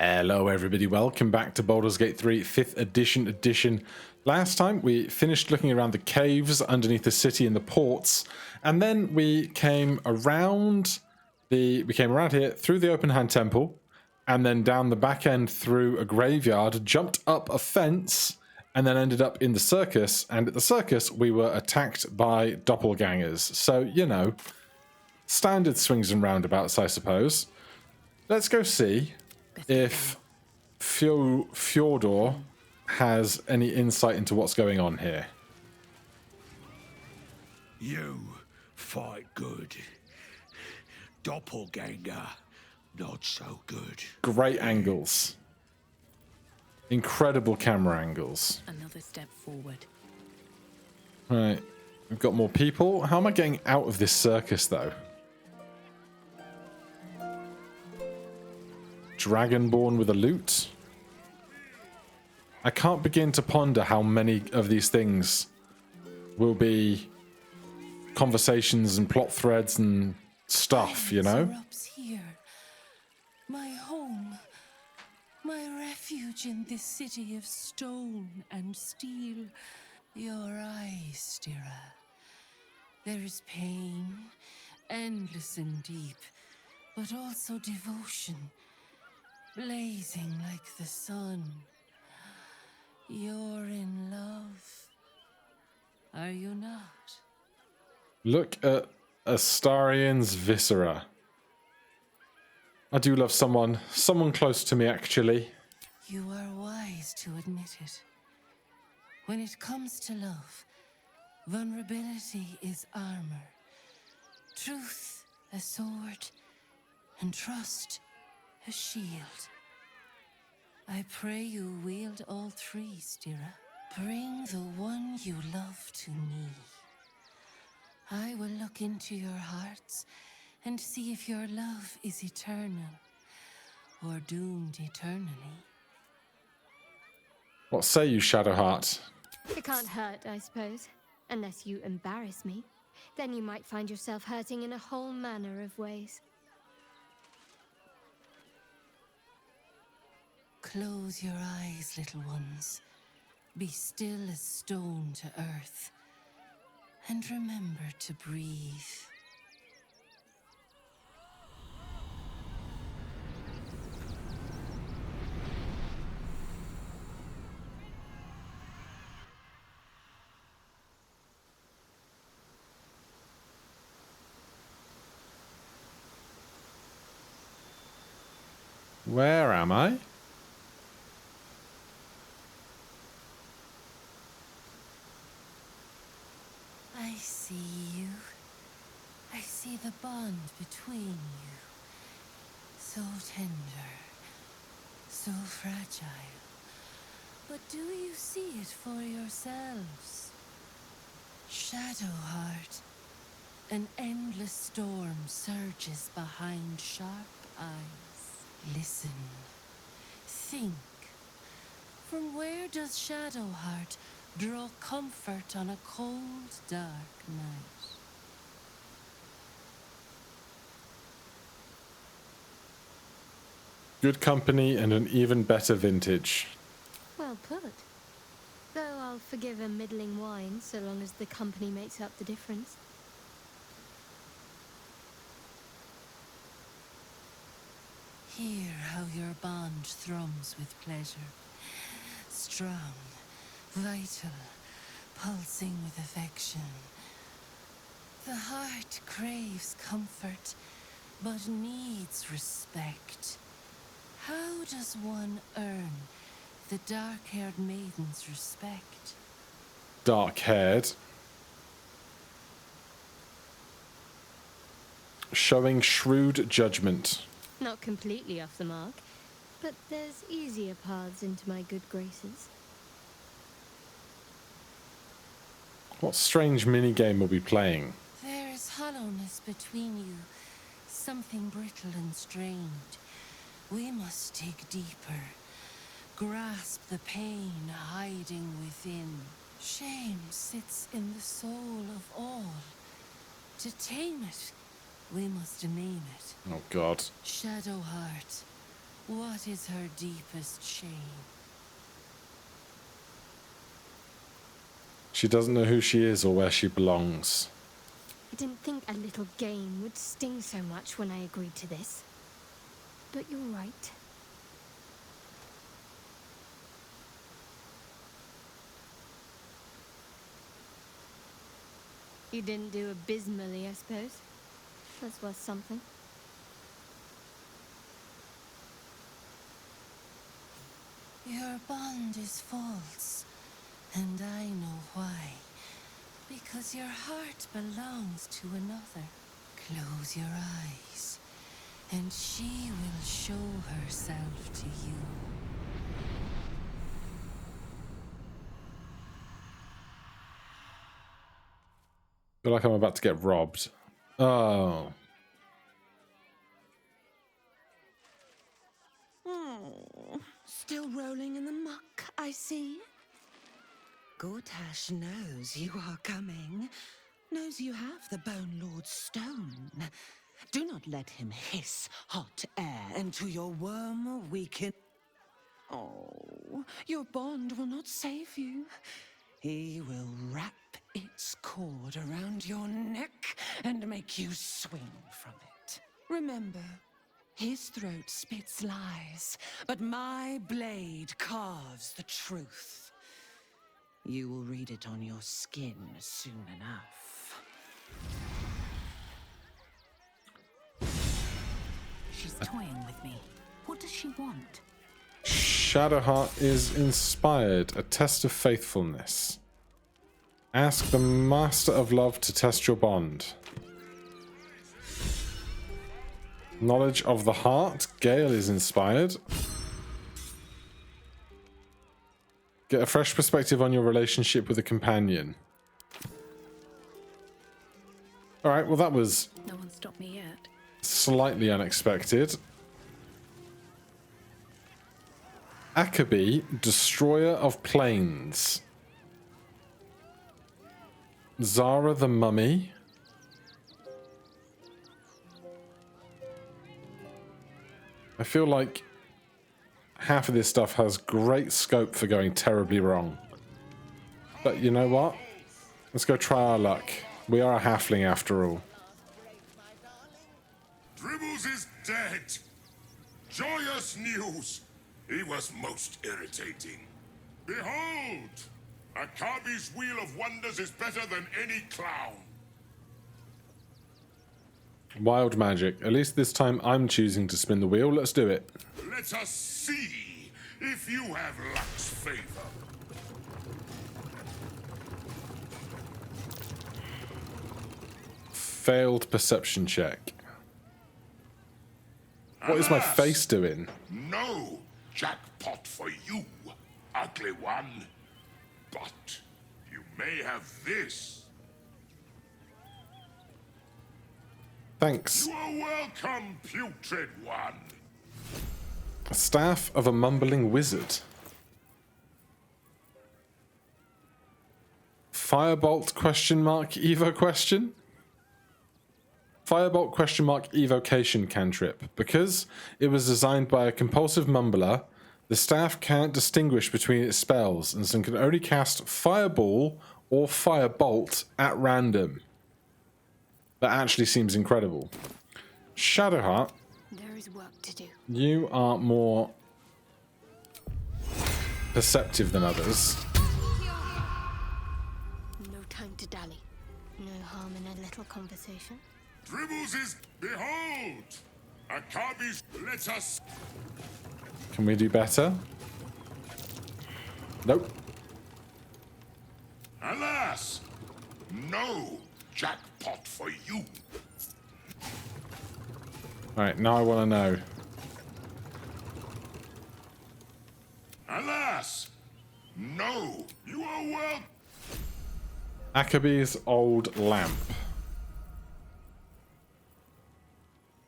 Hello everybody, welcome back to Baldur's Gate 3 5th edition. Last time we finished looking around the caves underneath the city and the ports, and then we came around here through the open hand temple, and then down the back end through a graveyard, jumped up a fence, and then ended up in the circus. And at the circus we were attacked by doppelgangers. So, you know, standard swings and roundabouts, I suppose. Let's go see if Fjordor has any insight into what's going on here. You fight good. Doppelganger, not so good. Great angles. Incredible camera angles. Another step forward. Right, we've got more people. How am I getting out of this circus, though? Dragonborn with a lute. I can't begin to ponder how many of these things will be conversations and plot threads and stuff, you know? Erupts here. My home. My refuge in this city of stone and steel. Your eyes, Stira. There is pain, endless and deep, but also devotion. Blazing like the sun. You're in love. Are you not? Look at Astarian's viscera. I do love someone close to me, actually. You are wise to admit it. When it comes to love, vulnerability is armor. Truth, a sword, and trust, a shield. I pray you wield all three, Stira. Bring the one you love to me. I will look into your hearts and see if your love is eternal or doomed eternally. What say you, Shadowheart? It can't hurt, I suppose. Unless you embarrass me. Then you might find yourself hurting in a whole manner of ways. Close your eyes, little ones. Be still as stone to earth. And remember to breathe. Where am I? I see you. I see the bond between you. So tender. So fragile. But do you see it for yourselves? Shadowheart. An endless storm surges behind sharp eyes. Listen. Think. From where does Shadowheart draw comfort on a cold, dark night? Good company and an even better vintage. Well put. Though I'll forgive a middling wine so long as the company makes up the difference. Hear how your bond thrums with pleasure. Strong, vital, pulsing with affection. The heart craves comfort, but needs respect. How does one earn the dark-haired maiden's respect? Dark-haired. Showing shrewd judgment. Not completely off the mark, but there's easier paths into my good graces. What strange minigame will we playing? There is hollowness between you, something brittle and strained. We must dig deeper, grasp the pain hiding within. Shame sits in the soul of all. To tame it, we must name it. Oh, God. Shadowheart, What is her deepest shame? She doesn't know who she is or where she belongs. I didn't think a little game would sting so much when I agreed to this. But you're right. You didn't do abysmally, I suppose. That's worth something. Your bond is false, and I know why. Because your heart belongs to another. Close your eyes, and she will show herself to you. I feel like I'm about to get robbed. Oh. Still rolling in the muck, I see. Gortash knows you are coming. Knows you have the Bone Lord's stone. Do not let him hiss hot air into your worm weaken. Oh, your bond will not save you. He will wrap its cord around your neck and make you swing from it. Remember, his throat spits lies, but my blade carves the truth. You will read it on your skin soon enough. She's toying with me. What does she want? Shadowheart is inspired. A test of faithfulness. Ask the Master of Love to test your bond. Knowledge of the Heart. Gale is inspired. Get a fresh perspective on your relationship with a companion. Alright, well that was No one stopped me yet. slightly unexpected. Akabi, Destroyer of Planes. Zara the Mummy. I feel like half of this stuff has great scope for going terribly wrong. But you know what? Let's go try our luck. We are a halfling after all. Dribbles is dead. Joyous news. He was most irritating. Behold! Akabi's Wheel of Wonders is better than any clown. Wild magic. At least this time I'm choosing to spin the wheel. Let's do it. Let us see if you have luck's favor. Failed perception check. What is my Alas, face doing? No jackpot for you, ugly one. But you may have this. Thanks. You are welcome, putrid one. Staff of a mumbling wizard. Firebolt question mark evo question? Firebolt question mark evocation cantrip. Because it was designed by a compulsive mumbler, the staff can't distinguish between its spells and so can only cast Fireball or Firebolt at random. That actually seems incredible. Shadowheart, There is work to do. you are more perceptive than others. No time to dally. No harm in a little conversation. Dribbles is behold. Akabi's let us. Can we do better? Nope. Alas, no jackpot for you. Alright, now I want to know. Alas, no. You are well. Akabi's old lamp.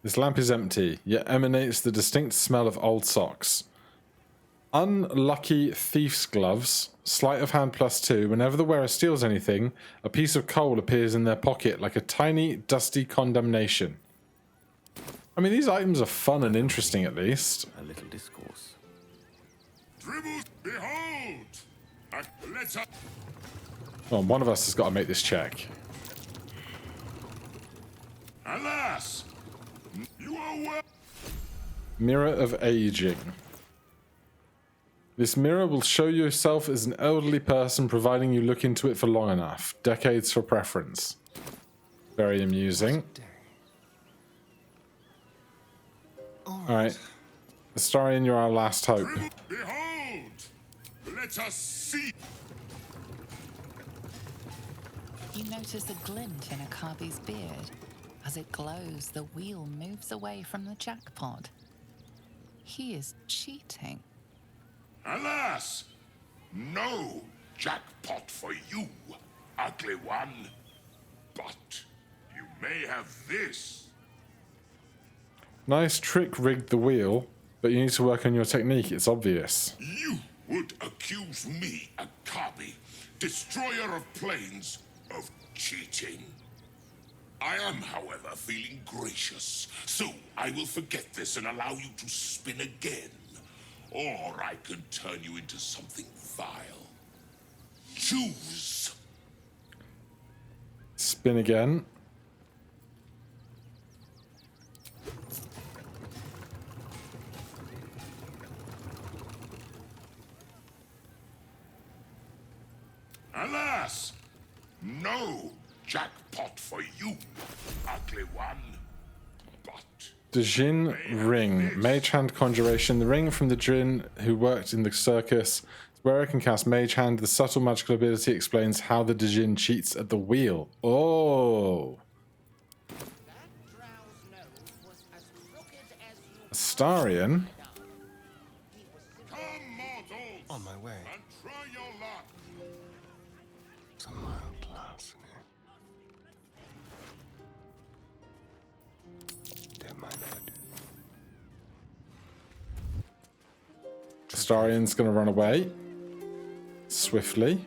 This lamp is empty, yet emanates the distinct smell of old socks. Unlucky thief's gloves. Sleight of hand +2. Whenever the wearer steals anything, a piece of coal appears in their pocket like a tiny, dusty condemnation. I mean, these items are fun and interesting at least. A little discourse. Dribbles, behold! Let's up. Well, one of us has got to make this check. Alas! You are well. Mirror of Aging. This mirror will show yourself as an elderly person, providing you look into it for long enough. Decades for preference. Very amusing. Alright. Astarion, you're our last hope. Behold! Let us see. You notice a glint in Akabi's beard. As it glows, the wheel moves away from the jackpot. He is cheating. Alas! No jackpot for you, ugly one. But you may have this. Nice trick rigged the wheel, but you need to work on your technique, it's obvious. You would accuse me, Akabi, destroyer of planes, of cheating. I am, however, feeling gracious, so I will forget this and allow you to spin again. Or I can turn you into something vile. Choose. Spin again. Alas! No jackpot for you, ugly one. But Djinn Ring. Mage Hand Conjuration. The ring from the Djinn who worked in the circus. Where I can cast Mage Hand, the subtle magical ability explains how the Djinn cheats at the wheel. Oh! Astarion? come, mortals, On my way. and try your luck. Some mild class in it. Don't mind if I do. Astarion's gonna run away. Swiftly.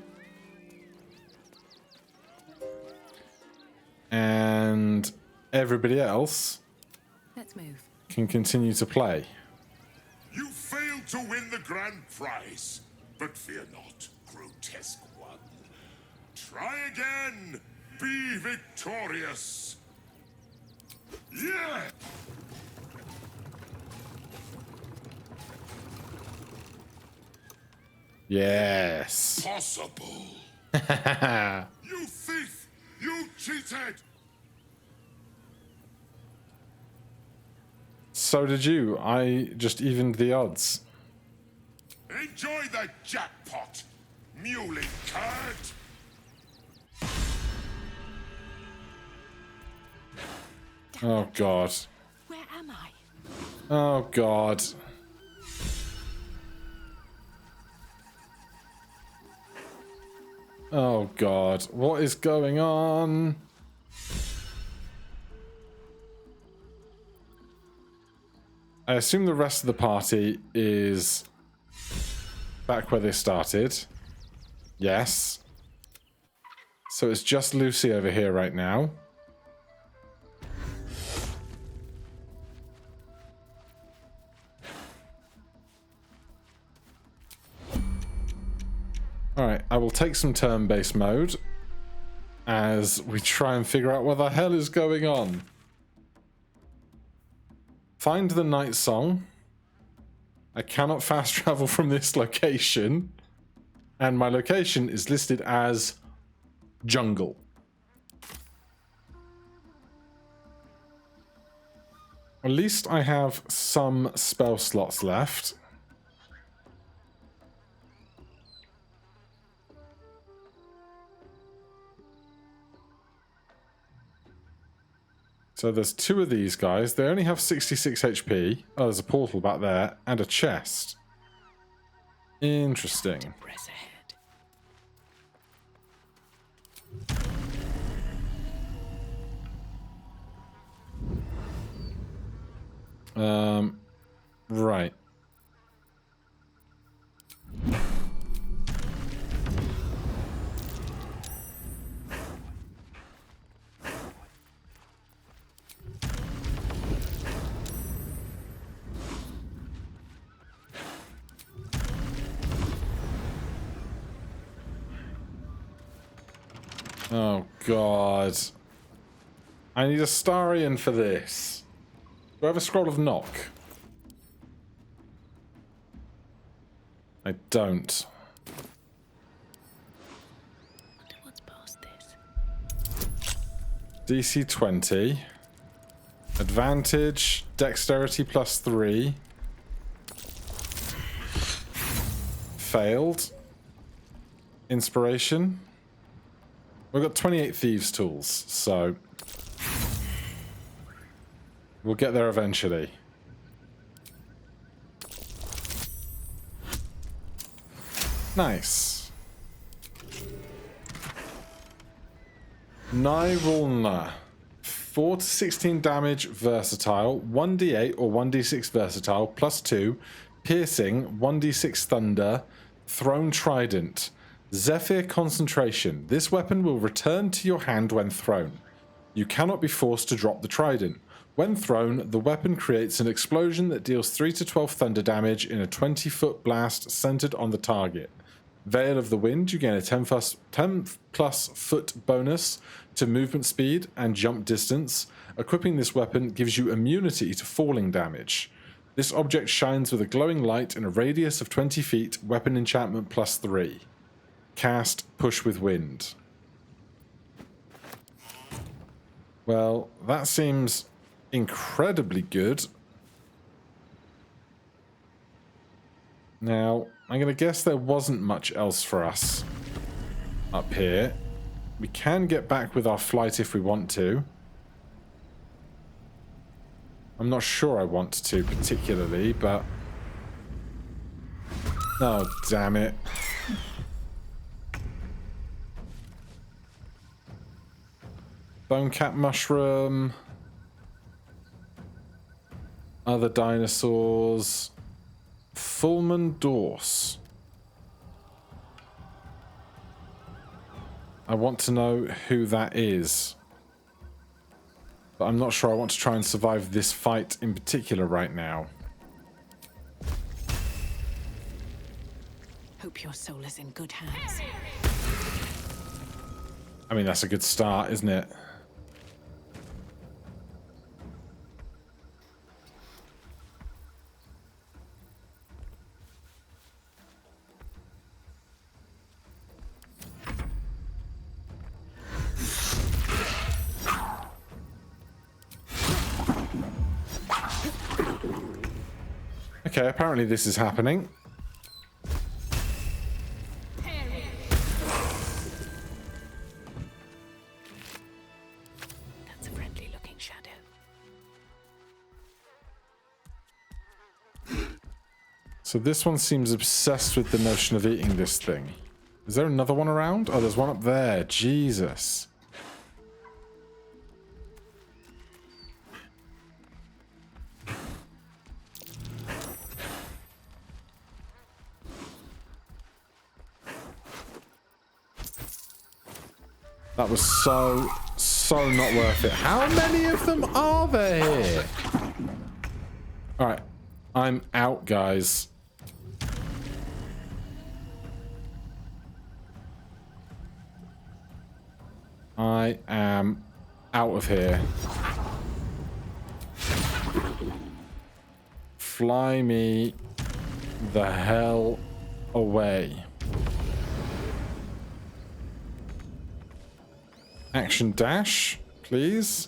And everybody else Let's move. can continue to play. You failed to win the grand prize, but fear not, grotesque one. Try again. Be victorious. Yeah. Yes. Possible. You thief! You cheated! So did you. I just evened the odds. Enjoy the jackpot, muley curd! Oh god. Where am I? Oh god. Oh god. What is going on? I assume the rest of the party is back where they started. Yes. So it's just Lucy over here right now. Alright, I will take some turn-based mode as we try and figure out what the hell is going on. Find the night song. I cannot fast travel from this location. And my location is listed as jungle. At least I have some spell slots left. So there's two of these guys. They only have 66 HP. Oh, there's a portal back there and a chest. Interesting. Press ahead. Right. Oh, God. I need a Starion for this. Do I have a Scroll of Knock? I don't. Wonder what's past this. DC 20. Advantage. Dexterity +3. Failed. Inspiration. We've got 28 Thieves' Tools, so we'll get there eventually. Nice. Nyrulna. 4 to 16 damage, versatile. 1d8 or 1d6 versatile, +2. Piercing, 1d6 thunder. Thrown trident. Zephyr concentration. This weapon will return to your hand when thrown. You cannot be forced to drop the trident. When thrown, the weapon creates an explosion that deals 3 to 12 thunder damage in a 20-foot blast centered on the target. Veil of the Wind, you gain a 10 plus foot bonus to movement speed and jump distance. Equipping this weapon gives you immunity to falling damage. This object shines with a glowing light in a radius of 20 feet, weapon enchantment +3. Cast Push with Wind. Well, that seems incredibly good. Now, I'm going to guess there wasn't much else for us up here. We can get back with our flight if we want to. I'm not sure I want to particularly, but... Oh, damn it. Bone cap mushroom. Other dinosaurs. Fulman Dorse. I want to know who that is. But I'm not sure I want to try and survive this fight in particular right now. Hope your soul is in good hands. I mean, that's a good start, isn't it? Okay, apparently this is happening. That's a friendly looking shadow. So this one seems obsessed with the notion of eating this thing. Is there another one around? Oh, there's one up there. Jesus. That was so not worth it. How many of them are there here? Alright. I'm out, guys. I am out of here. Fly me the hell away. Action dash, please.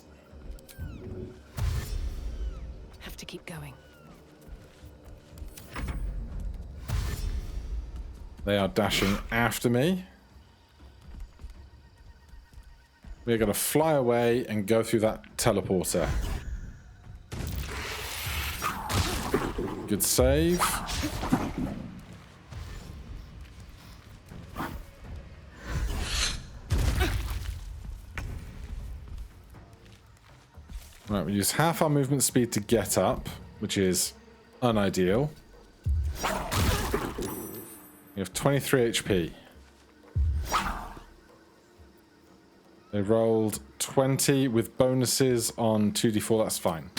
Have to keep going. They are dashing after me. We're going to fly away and go through that teleporter. Good save. Right, we use half our movement speed to get up, which is unideal. We have 23 HP. They rolled 20 with bonuses on 2d4, that's fine.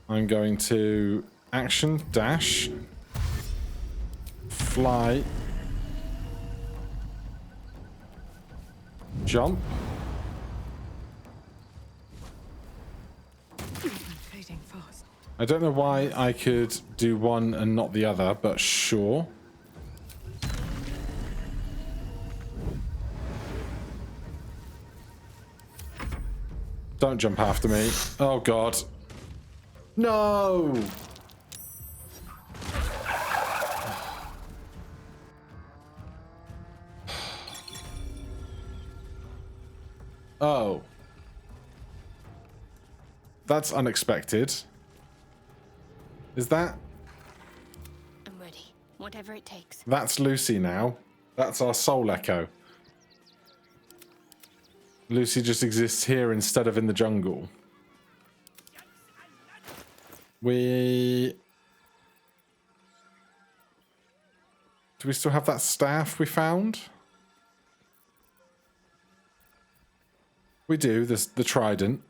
I'm going to action, dash, fly, Jump. Fading fast. I don't know why I could do one and not the other, but sure. Don't jump after me. Oh, God. No! Oh. That's unexpected. Is that... I'm ready. Whatever it takes. That's Lucy now. That's our soul echo. Lucy just exists here instead of in the jungle. Do we still have that staff we found? We do. There's the trident.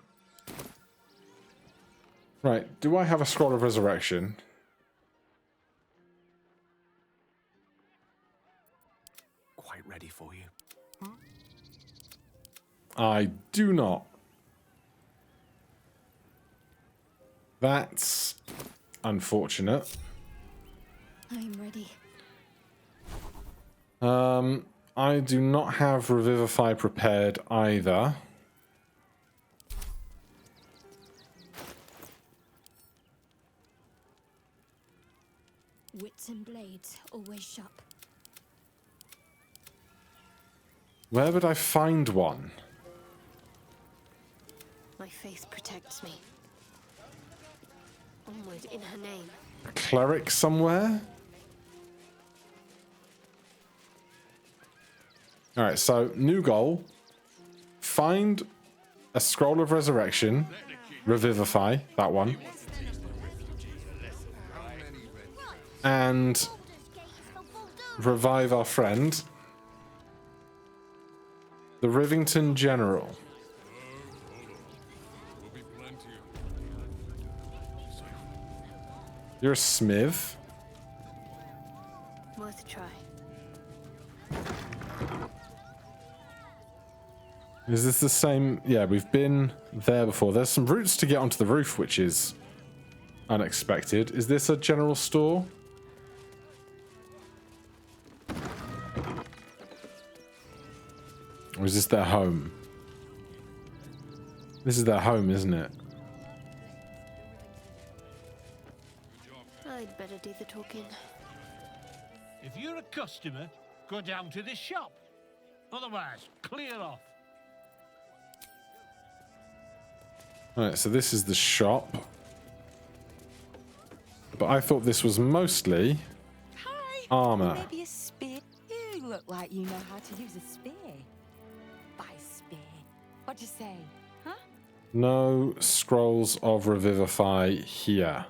Right. Do I have a scroll of resurrection? Quite ready for you. I do not. That's unfortunate. I'm ready. I do not have Revivify prepared either. Wits and blades, always sharp. Where would I find one? My faith protects me. Onward in her name. A cleric somewhere? Alright, so new goal. Find a scroll of resurrection. Revivify, that one. And revive our friend. The Rivington General. You're a smith. Worth a try. Is this the same? Yeah, we've been there before. There's some routes to get onto the roof, which is unexpected. Is this a general store? Or is this their home? This is their home, isn't it? I'd better do the talking. If you're a customer, go down to the shop. Otherwise, clear off. Alright, so this is the shop. But I thought this was mostly armor. Maybe a spear. You look like you know how to use a spear. By spear. What'd you say? Huh? No scrolls of Revivify here.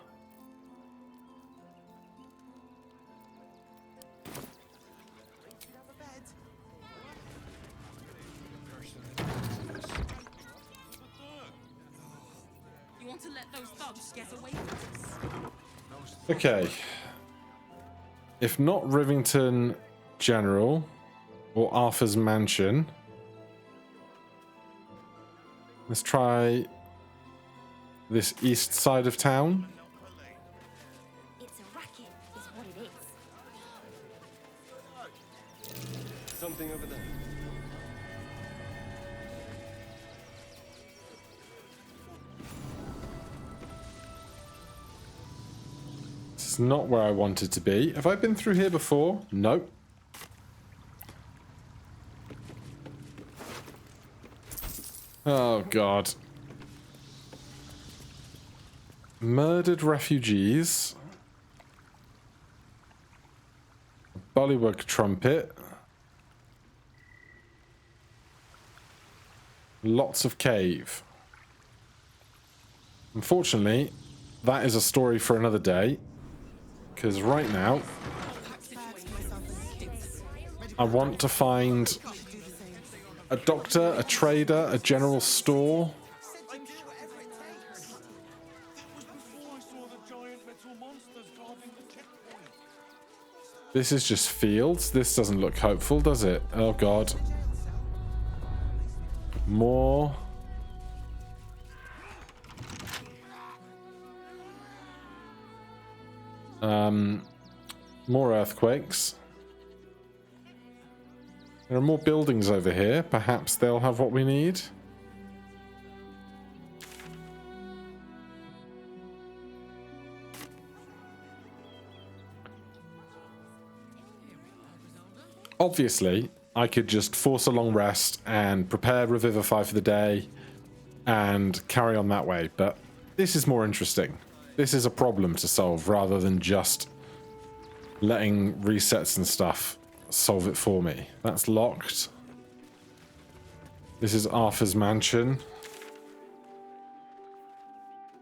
You want to let those thugs get away with us? Okay. If not Rivington General or Arthur's Mansion, let's try this east side of town. It's a racket, is what it is. Something over there. This is not where I wanted to be. Have I been through here before? Nope. Oh, God. Murdered refugees. Bullywug trumpet. Lots of cave. Unfortunately, that is a story for another day. Because right now, I want to find a doctor, a trader, a general store. This is just fields. This doesn't look hopeful, does it? Oh, God. More. More earthquakes. There are more buildings over here. Perhaps they'll have what we need. Obviously, I could just force a long rest and prepare Revivify for the day and carry on that way, but this is more interesting. This is a problem to solve rather than just letting resets and stuff solve it for me. That's locked. This is Arthur's mansion.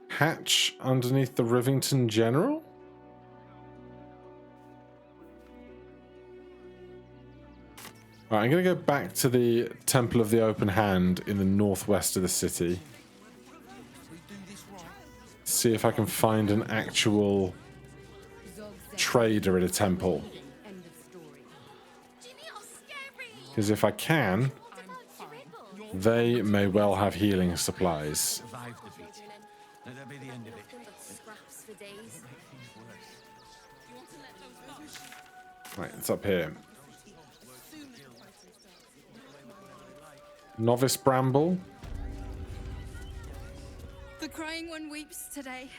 Hatch underneath the Rivington General? Right, I'm going to go back to the Temple of the Open Hand in the northwest of the city. See if I can find an actual trader at a temple. Because if I can, they may well have healing supplies. Right, it's up here. Novice Bramble. The crying one weeps today.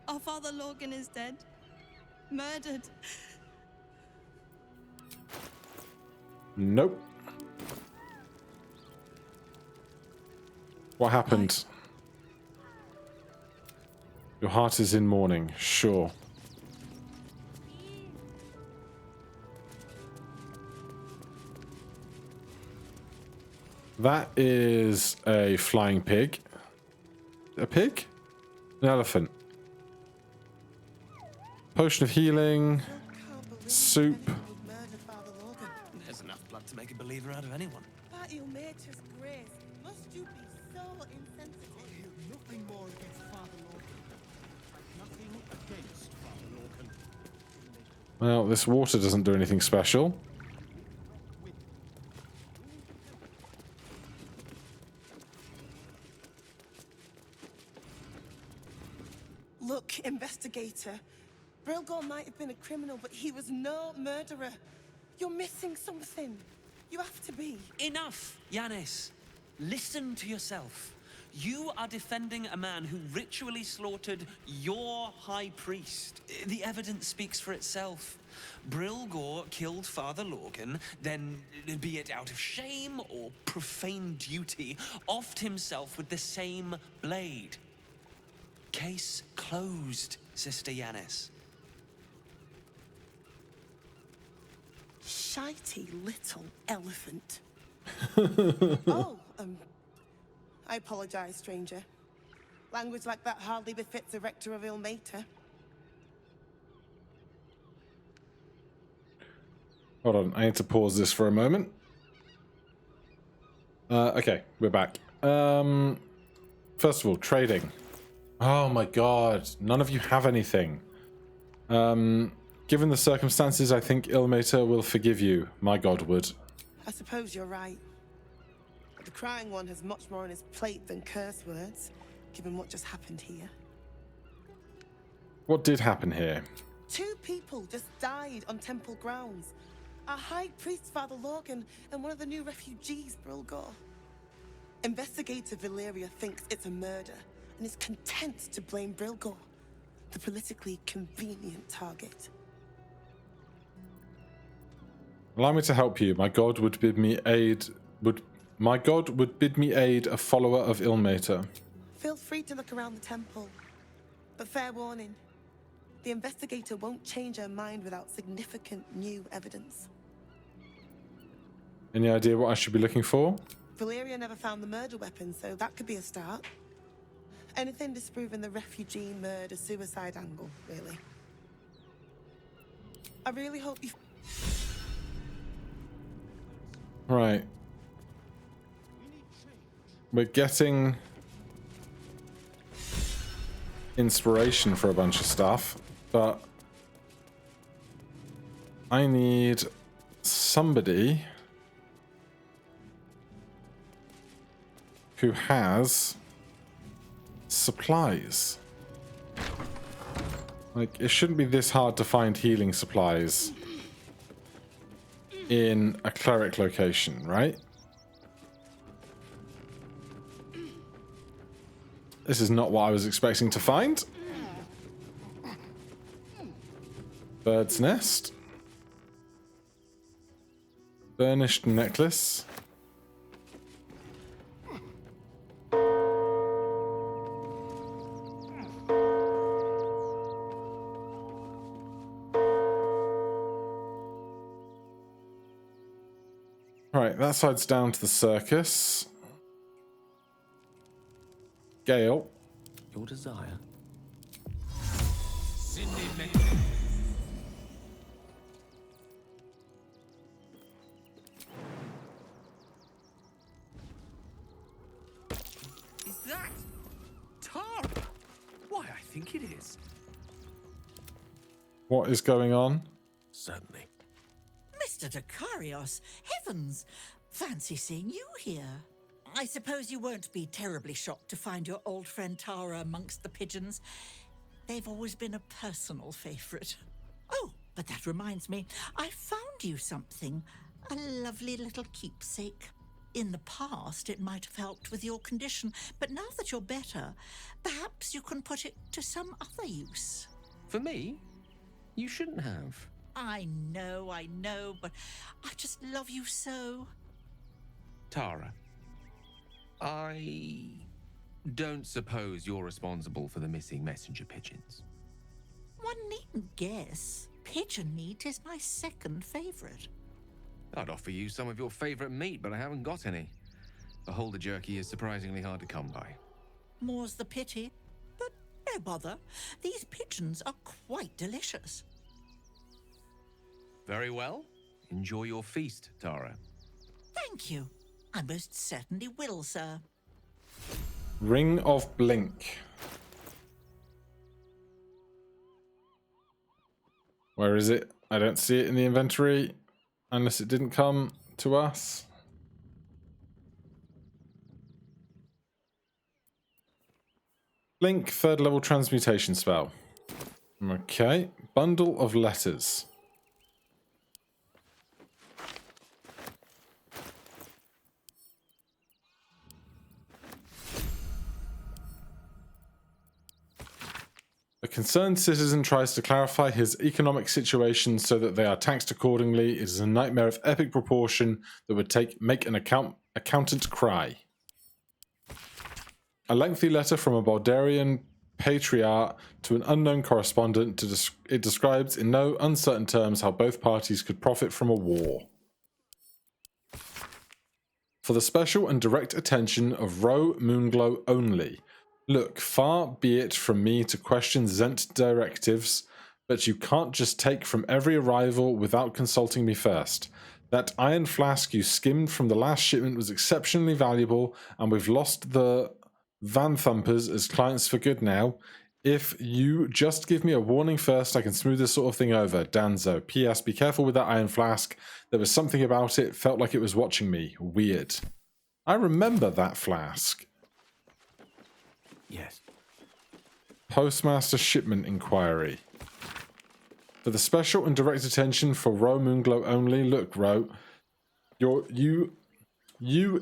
Our father Lorgan is dead. Murdered. Nope. What happened? Your heart is in mourning. Sure. That is a flying pig. A pig? An elephant. Potion of healing. Soup. There's enough blood to make a believer out of anyone. By Ilmater's grace, must you be so insensitive? Nothing more against Father Lorcan. Nothing against Father Lorcan. Well, this water doesn't do anything special. Look, investigator. Brilgor might have been a criminal, but he was no murderer. You're missing something. You have to be. Enough, Yanis. Listen to yourself. You are defending a man who ritually slaughtered your high priest. The evidence speaks for itself. Brilgor killed Father Lorgan, then, be it out of shame or profane duty, offed himself with the same blade. Case closed, Sister Yanis. Shitey little elephant. I apologize, stranger. Language like that hardly befits a rector of Ilmater. Hold on, I need to pause this for a moment. Okay, we're back. First of all, trading. Oh my god, none of you have anything. Given the circumstances, I think Ilmater will forgive you. My god would. I suppose you're right. But the crying one has much more on his plate than curse words, given what just happened here. What did happen here? 2 people just died on temple grounds. Our high priest, Father Lorgan, and one of the new refugees, Brilgor. Investigator Valeria thinks it's a murder, and is content to blame Brilgor, the politically convenient target. Allow me to help you. My god would bid me aid. My god would bid me aid a follower of Ilmater. Feel free to look around the temple, but fair warning: the investigator won't change her mind without significant new evidence. Any idea what I should be looking for? Valeria never found the murder weapon, so that could be a start. Anything disproving the refugee murder-suicide angle, really. I really hope you... Right. We're getting inspiration for a bunch of stuff, but I need somebody who has supplies. Like, it shouldn't be this hard to find healing supplies in a cleric location, right? This is not what I was expecting to find. Bird's nest. Burnished necklace. Right, that side's down to the circus. Gale. Your desire. Is that Tara? Why, I think it is. What is going on? Certainly. Mr. Dakarios, heavens! Fancy seeing you here. I suppose you won't be terribly shocked to find your old friend Tara amongst the pigeons. They've always been a personal favourite. Oh, but that reminds me, I found you something. A lovely little keepsake. In the past, it might have helped with your condition, but now that you're better, perhaps you can put it to some other use. For me? You shouldn't have. I know, but I just love you so. Tara, I don't suppose you're responsible for the missing messenger pigeons. One needn't guess. Pigeon meat is my second favourite. I'd offer you some of your favourite meat, but I haven't got any. Beholder jerky is surprisingly hard to come by. More's the pity. But no bother. These pigeons are quite delicious. Very well. Enjoy your feast, Tara. Thank you. I most certainly will, sir. Ring of Blink. Where is it? I don't see it in the inventory. Unless it didn't come to us. Blink, 3rd level transmutation spell. Okay. Bundle of letters. A concerned citizen tries to clarify his economic situation so that they are taxed accordingly. It is a nightmare of epic proportion that would make an accountant cry. A lengthy letter from a Baldurian patriarch to an unknown correspondent. It describes in no uncertain terms how both parties could profit from a war. For the special and direct attention of Ro Moonglow only. Look, far be it from me to question Zent directives, but you can't just take from every arrival without consulting me first. That iron flask you skimmed from the last shipment was exceptionally valuable, and we've lost the Van Thumpers as clients for good now. If you just give me a warning first, I can smooth this sort of thing over. Danzo. P.S. Be careful with that iron flask. There was something about it, felt like it was watching me. Weird. I remember that flask. Yes. Postmaster shipment inquiry. For the special and direct attention for Ro Moonglow only. Look, Ro, you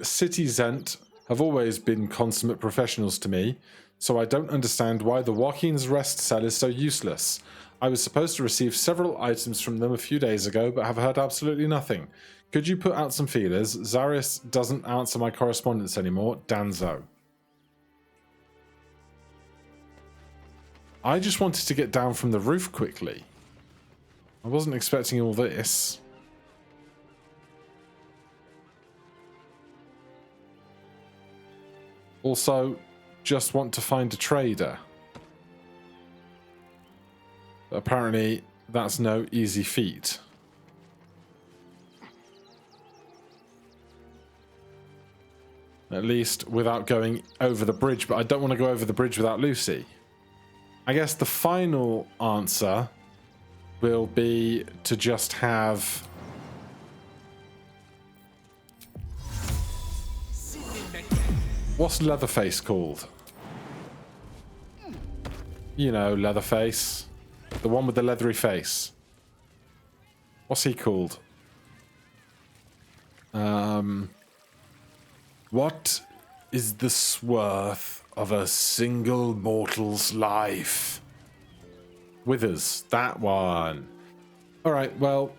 City Zent have always been consummate professionals to me, so I don't understand why the Joaquin's rest cell is so useless. I was supposed to receive several items from them a few days ago, but have heard absolutely nothing. Could you put out some feelers? Zaris doesn't answer my correspondence anymore. Danzo. I just wanted to get down from the roof quickly. I wasn't expecting all this. Also, just want to find a trader. But apparently, that's no easy feat. At least without going over the bridge, but I don't want to go over the bridge without Lucy. I guess the final answer will be to just have What's Leatherface called? You know, Leatherface. The one with the leathery face. What's he called? What is the worth of a single mortal's life? Withers, that one. Alright, well,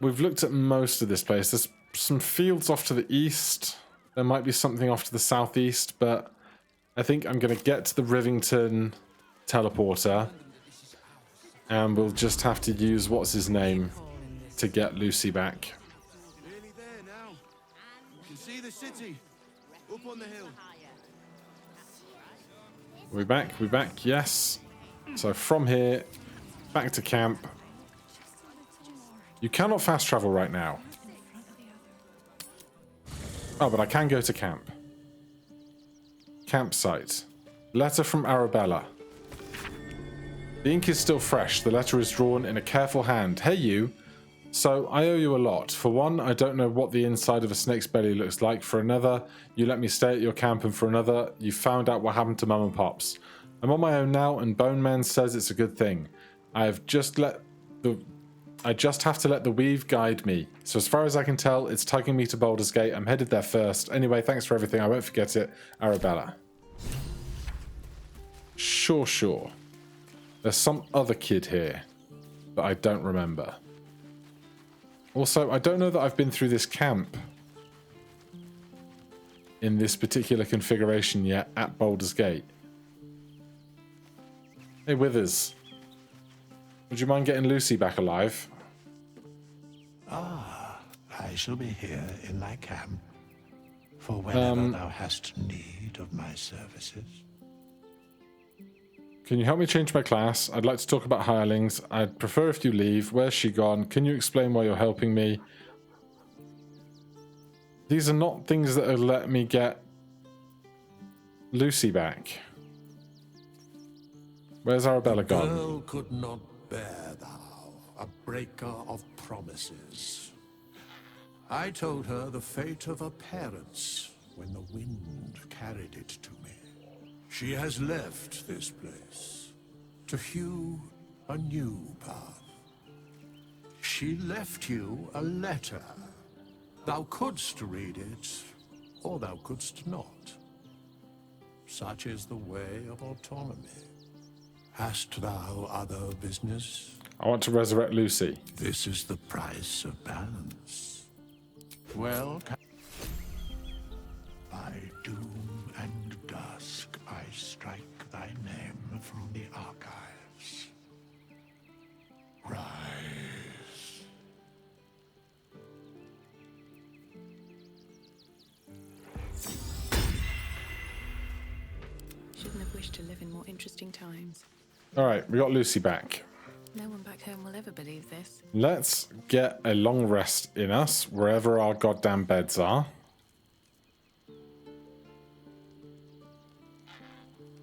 we've looked at most of this place. There's some fields off to the east. There might be something off to the southeast, but I think I'm going to get to the Rivington teleporter, and we'll just have to use what's his name to get Lucy back. Nearly there now. You can see the city up on the hill. We back? We back? Yes. So from here, back to camp. You cannot fast travel right now. Oh, but I can go to camp. Campsite. Letter from Arabella. The ink is still fresh. The letter is drawn in a careful hand. Hey, you. So, I owe you a lot. For one, I don't know what the inside of a snake's belly looks like. For another, you let me stay at your camp. And for another, you found out what happened to Mum and Pops. I'm on my own now, and Bone Man says it's a good thing. I just have to let the weave guide me. So as far as I can tell, it's tugging me to Baldur's Gate. I'm headed there first. Anyway, thanks for everything. I won't forget it. Arabella. Sure. There's some other kid here that I don't remember. Also, I don't know that I've been through this camp in this particular configuration yet at Baldur's Gate. Hey, Withers. Would you mind getting Lucy back alive? Ah, I shall be here in my camp for whenever thou hast need of my services. Can you help me change my class? I'd like to talk about hirelings. I'd prefer if you leave. Where's she gone? Can you explain why you're helping me? These are not things that will let me get Lucy back. Where's Arabella gone? The girl could not bear thou, a breaker of promises. I told her the fate of her parents when the wind carried it to me. She has left this place to hew a new path. She left you a letter. Thou couldst read it, or thou couldst not. Such is the way of autonomy. Hast thou other business? I want to resurrect Lucy. This is the price of balance. Well, by doom and dusk, I strike thy name from the archives. Rise. Shouldn't have wished to live in more interesting times. Alright, we got Lucy back. No one back home will ever believe this. Let's get a long rest in us, wherever our goddamn beds are.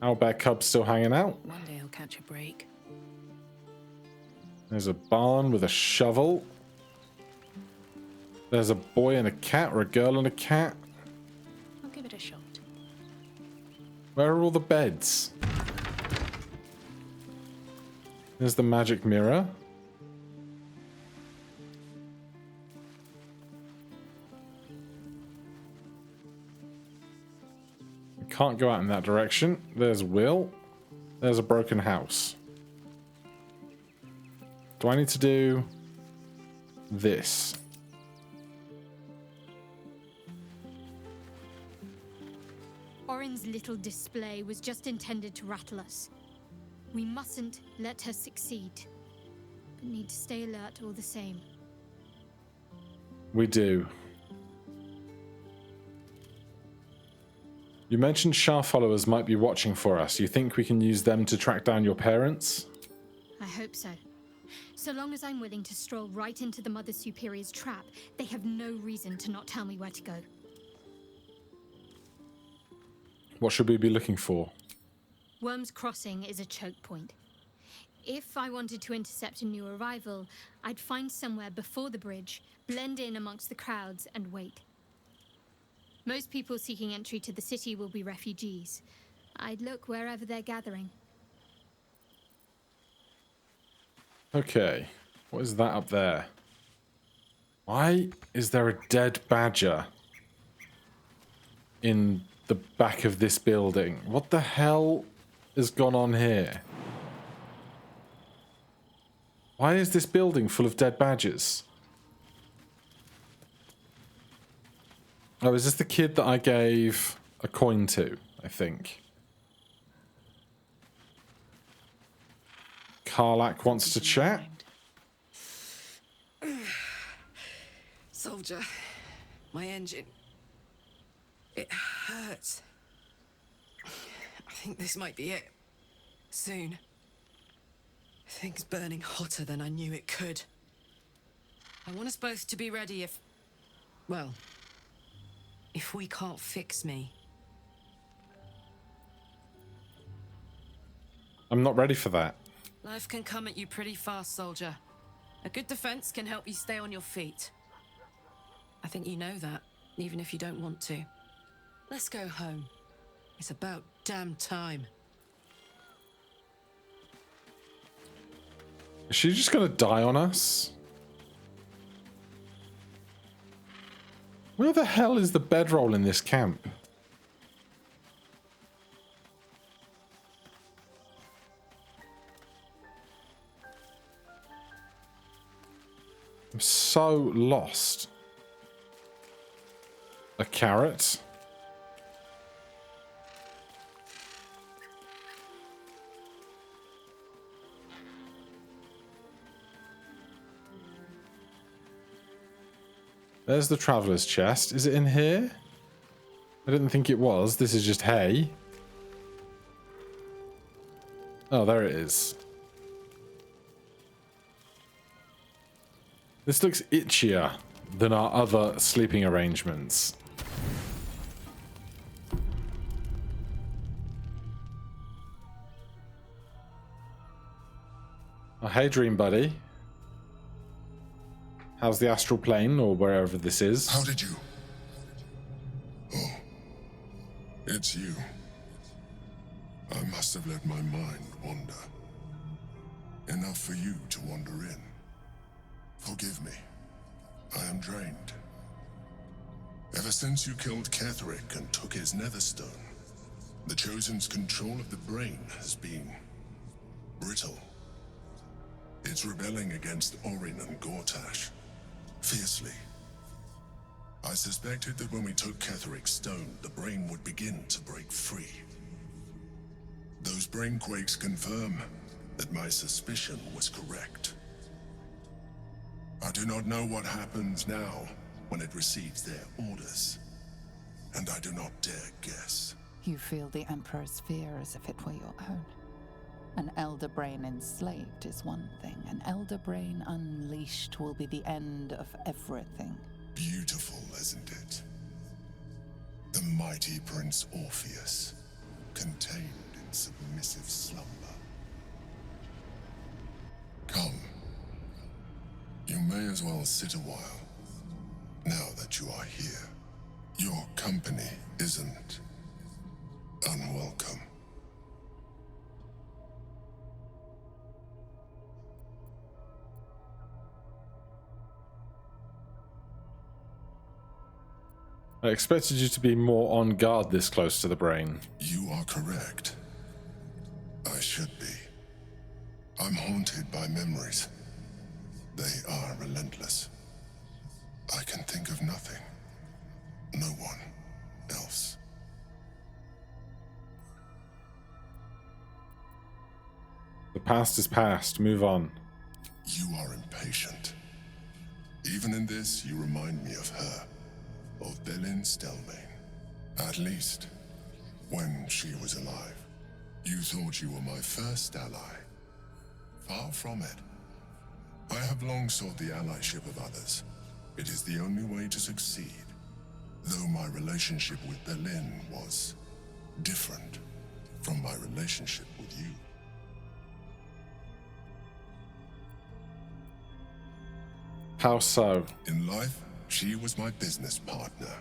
Owlbear Cub's still hanging out. One day I'll catch a break. There's a barn with a shovel. There's a boy and a cat, or a girl and a cat. I'll give it a shot. Where are all the beds? There's the magic mirror. We can't go out in that direction. There's Will. There's a broken house. Do I need to do this? Orin's little display was just intended to rattle us. We mustn't let her succeed, but need to stay alert all the same. We do. You mentioned Shah followers might be watching for us. You think we can use them to track down your parents? I hope so. So long as I'm willing to stroll right into the Mother Superior's trap, they have no reason to not tell me where to go. What should we be looking for? Worm's Crossing is a choke point. If I wanted to intercept a new arrival, I'd find somewhere before the bridge, blend in amongst the crowds, and wait. Most people seeking entry to the city will be refugees. I'd look wherever they're gathering. Okay, what is that up there? Why is there a dead badger in the back of this building? What the hell has gone on here? Why is this building full of dead badgers? Oh, is this the kid that I gave a coin to, I think? Karlak wants to chat. Soldier, my engine. It hurts. I think this might be it. Soon. Things burning hotter than I knew it could. I want us both to be ready if... well, if we can't fix me. I'm not ready for that. Life can come at you pretty fast, soldier. A good defense can help you stay on your feet. I think you know that, even if you don't want to. Let's go home. It's about damn time. Is she just gonna die on us? Where the hell is the bedroll in this camp? I'm so lost. A carrot. There's the traveler's chest. Is it in here? I didn't think it was. This is just hay. Oh, there it is. This looks itchier than our other sleeping arrangements. Oh, hey, Dream Buddy. How's the astral plane, or wherever this is? How did you? Oh, it's you. I must have let my mind wander. Enough for you to wander in. Forgive me. I am drained. Ever since you killed Ketheric and took his netherstone, the Chosen's control of the brain has been brittle. It's rebelling against Orin and Gortash. Fiercely. I suspected that when we took Ketheric's stone, the brain would begin to break free. Those brain quakes confirm that my suspicion was correct. I do not know what happens now when it receives their orders, and I do not dare guess. You feel the Emperor's fear as if it were your own. An elder brain enslaved is one thing. An elder brain unleashed will be the end of everything. Beautiful, isn't it? The mighty Prince Orpheus, contained in submissive slumber. Come. You may as well sit a while, now that you are here. Your company isn't unwelcome. I expected you to be more on guard this close to the brain. You are correct. I should be. I'm haunted by memories. They are relentless. I can think of nothing. No one else. The past is past. Move on. You are impatient. Even in this, you remind me of her. Of Belin Stelmane. At least, when she was alive. You thought you were my first ally. Far from it. I have long sought the allyship of others. It is the only way to succeed. Though my relationship with Belin was different from my relationship with you. How so? In life, she was my business partner.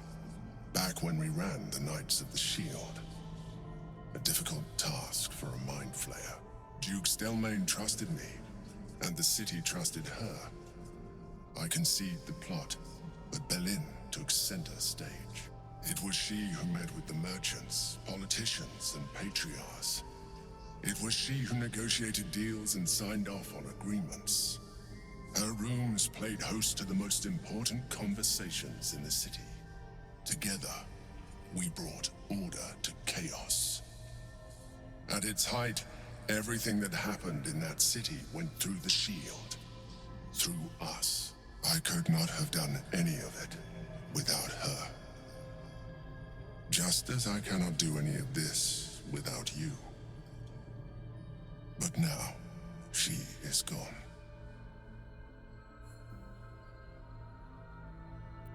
back when we ran the Knights of the Shield. A difficult task for a mind flayer. Duke Stelmane trusted me, and the city trusted her. I conceived the plot, but Belin took center stage. It was she who met with the merchants, politicians, and patriarchs. It was she who negotiated deals and signed off on agreements. Her runes played host to the most important conversations in the city. Together, we brought order to chaos. At its height, everything that happened in that city went through the shield. Through us. I could not have done any of it without her. Just as I cannot do any of this without you. But now, she is gone.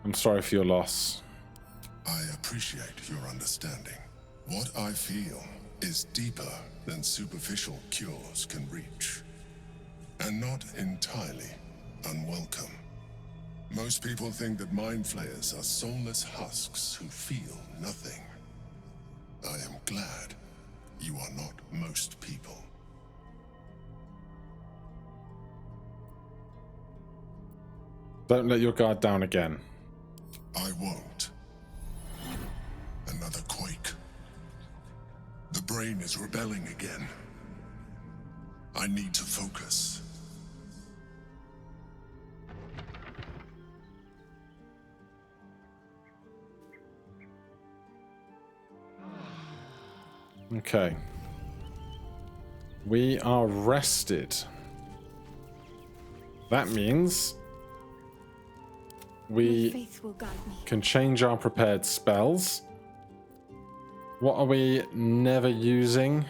I'm sorry for your loss. I appreciate your understanding. What I feel is deeper than superficial cures can reach. And not entirely unwelcome. Most people think that mind flayers are soulless husks who feel nothing. I am glad you are not most people. Don't let your guard down again. I won't. Another quake. The brain is rebelling again. I need to focus. Okay. We are rested. That means we Faith will guide me. can change our prepared spells. What are we never using?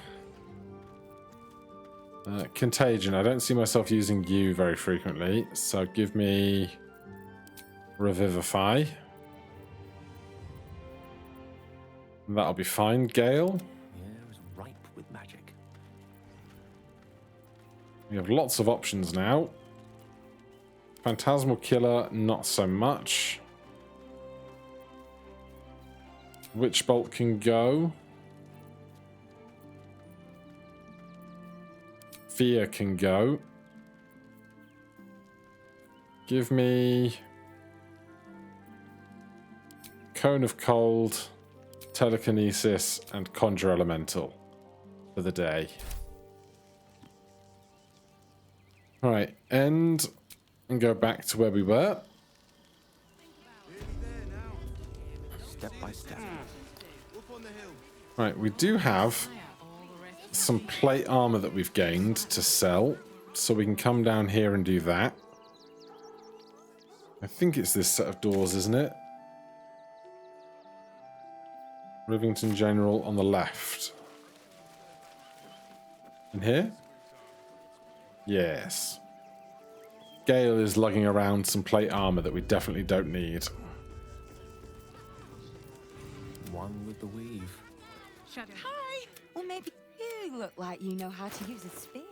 Contagion. I don't see myself using you very frequently, so give me Revivify. That'll be fine. Gale. The air is ripe with magic. We have lots of options now. Phantasmal Killer, not so much. Witch Bolt can go. Fear can go. Give me Cone of Cold, Telekinesis, and Conjure Elemental for the day. Alright, end and go back to where we were. Step by step. Right, we do have some plate armor that we've gained to sell, so we can come down here and do that. I think it's this set of doors, isn't it? Rivington General on the left. In here? Yes. Gale is lugging around some plate armor that we definitely don't need. One with the weave. Hi! Or maybe you look like you know how to use a spear.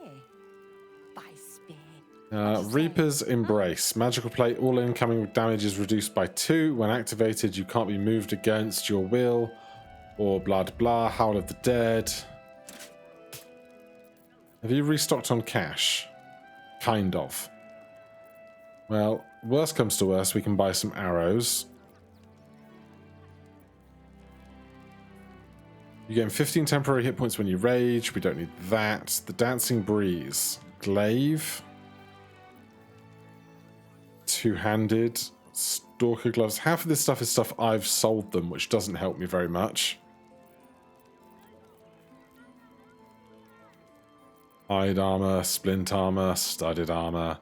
By spear. Reaper's Embrace. Magical plate. All incoming damage is reduced by 2. When activated, you can't be moved against your will. Or blah blah. Howl of the Dead. Have you restocked on cash? Kind of. Well, worst comes to worst, we can buy some arrows. You gain 15 temporary hit points when you rage. We don't need that. The Dancing Breeze. Glaive. Two-handed. Stalker Gloves. Half of this stuff is stuff I've sold them, which doesn't help me very much. Hide armor, splint armor, studded armor.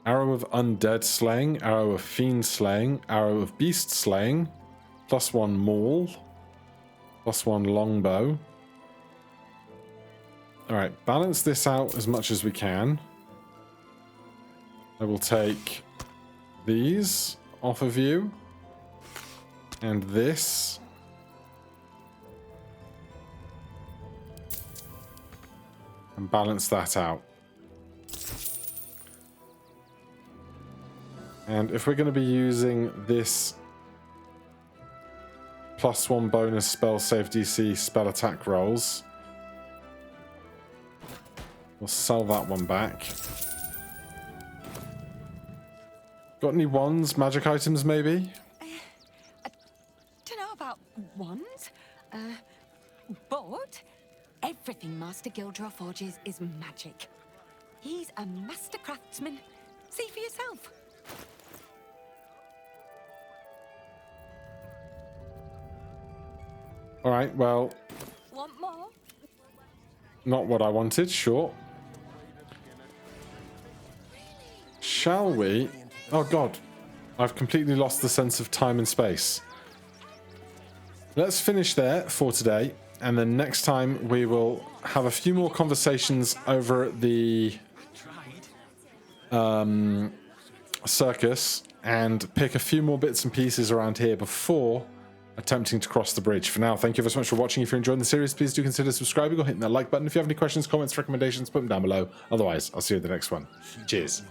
Arrow of Undead Slaying, Arrow of Fiend Slaying, Arrow of Beast Slaying, +1 Maul, +1 Longbow. Alright, balance this out as much as we can. I will take these off of you, and this. And balance that out. And if we're going to be using this +1 bonus spell save DC spell attack rolls. We'll sell that one back. Got any wands, magic items maybe? Don't know about wands, but everything Master Gildra forges is magic. He's a master craftsman. See for yourself. All right, well, Want more? not what I wanted, sure. Shall we? Oh god, I've completely lost the sense of time and space. Let's finish there for today, and then next time we will have a few more conversations over at the circus and pick a few more bits and pieces around here before attempting to cross the bridge. For now, thank you very so much for watching. If you're enjoying the series, please do consider subscribing or hitting that like button. If you have any questions, comments, recommendations, put them down below. Otherwise, I'll see you in the next one. Cheers.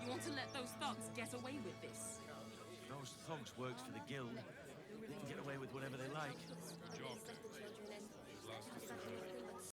You want to let those thugs get away with this? Those thugs works for the guild. They can get away with whatever they like.